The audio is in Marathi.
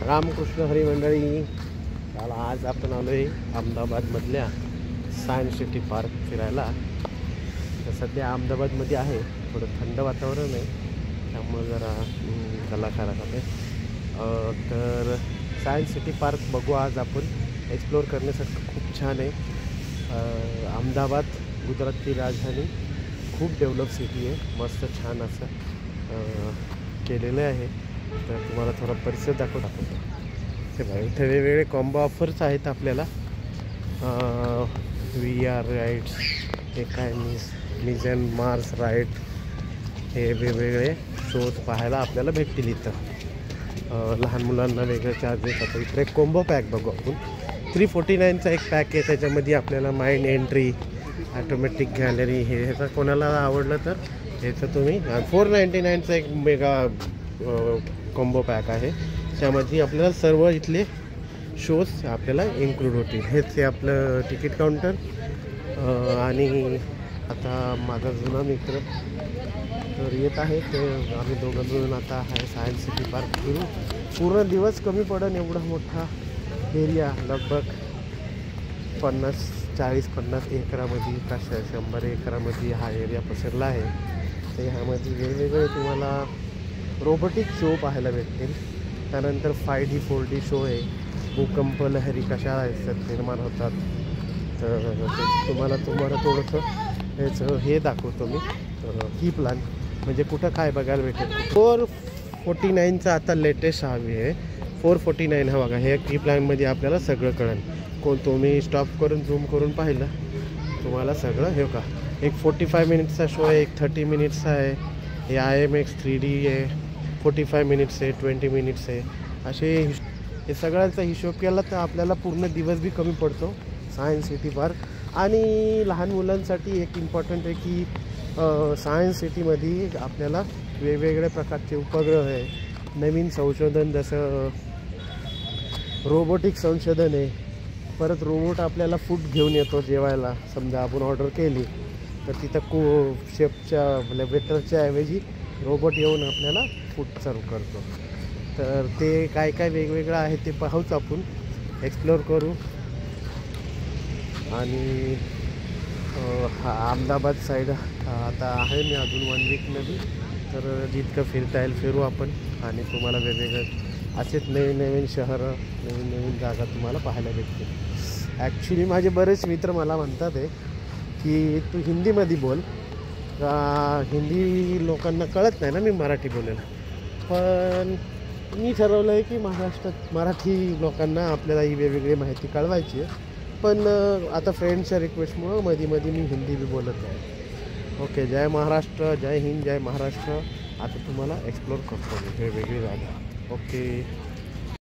रामकृष्ण हरी मंडळी, चला आज आपण आलो आहे अहमदाबादमधल्या सायन्स सिटी पार्क फिरायला. तर सध्या अहमदाबादमध्ये आहे, थोडं थंड वातावरण आहे, त्यामुळे जरा गला खराब आहे. तर सायन्स सिटी पार्क बघू आज आपण. एक्सप्लोअर करण्यासाठी खूप छान आहे. अहमदाबाद गुजरातची राजधानी, खूप डेव्हलप सिटी आहे, मस्त छान असं केलेलं आहे. तर तुम्हाला थोडा परिसर दाखवतो. ते बघा, इथे वेगवेगळे कॉम्बो ऑफर्स आहेत आपल्याला. VR राईड्स, हे काय मिझन मार्स राईड, हे वेगवेगळे शोज पाहायला आपल्याला भेटतील इथं. लहान मुलांना वेगळे चार्जेस. आता इकडे एक कॉम्बो पॅक बघू आपण. 349चा एक पॅक आहे, त्याच्यामध्ये आपल्याला माइंड एंट्री, ऑटोमॅटिक गॅलरी, हे ह्याचं कोणाला आवडलं तर ह्याचं तुम्ही. 499चा एक मेगा कॉम्बो पॅक आहे, त्यामध्ये आपल्याला सर्व इथले शोज आपल्याला इन्क्लूड होतील. हेच आहे आपलं तिकीट काउंटर. आणि आता माझा जुना मित्र तर येत आहे, ते आम्ही दोघं मिळून आता आहे सायन्स सिटी पार्क फिरू. पूर्ण दिवस कमी पडेल एवढा मोठा एरिया, लगभग 40-50 एकरामध्ये का 100 एकरामध्ये हा एरिया पसरला आहे. तर ह्यामध्ये वेगवेगळे तुम्हाला रोबोटिक शो पाहायला भेटतील. त्यानंतर 5D 4D शो आहे. भूकंप लहरी कशा निर्माण होतात, तर तुम्हाला थोडंसं ह्याचं हे दाखवतो मी. की प्लॅन म्हणजे कुठं काय बघायला भेटेल. 449चा आता लेटेस्ट हवी आहे. 449 हा बघा, हे की प्लॅनमध्ये आपल्याला सगळं कळेल. तुम्ही स्टॉप करून झूम करून पाहिलं तुम्हाला सगळं. हे का एक 45 मिनिट्सचा शो आहे, एक 30 मिनिट्सचा आहे, हे IMX 3D आहे, 45 मिनिट्स आहे, 20 मिनिट्स आहे. असे हे सगळ्यांचा हिशोब केला तर आपल्याला पूर्ण दिवस बी कमी पडतो सायन्स सिटी पार्क. आणि लहान मुलांसाठी एक इम्पॉर्टंट आहे की सायन्स सिटीमध्ये आपल्याला वेगवेगळ्या प्रकारचे उपग्रह आहे, नवीन संशोधन, जसं रोबोटिक संशोधन आहे. परत रोबोट आपल्याला फूड घेऊन येतो जेवायला. समजा आपण ऑर्डर केली तर तिथं शेफच्या वेटरच्या ऐवजी रोबोट येऊन आपल्याला फूड सर्व करतो. तर ते काय काय वेगवेगळं आहे ते पाहूच आपण, एक्सप्लोअर करू. आणि हा अहमदाबाद साईड आता आहे मी अजून 1 वीकमध्ये, तर जितकं फिरता येईल फिरू आपण. आणि तुम्हाला वेगवेगळं असेच नवीन शहरं, नवीन जागा तुम्हाला पाहायला भेटतील. ॲक्च्युली माझे बरेच मित्र मला म्हणतात आहे की तू हिंदीमध्ये बोल, हिंदी लोकांना कळत नाही ना मी मराठी बोलेल. पण मी ठरवलं आहे की महाराष्ट्रात मराठी लोकांना आपल्याला ही वेगवेगळी माहिती कळवायची आहे. पण आता फ्रेंड्सच्या रिक्वेस्टमुळं मध्ये मी हिंदी बी बोलत आहे. ओके, जय महाराष्ट्र, जय हिंद, जय महाराष्ट्र. आता तुम्हाला एक्सप्लोअर करतो मी वेगवेगळी जागा. ओके.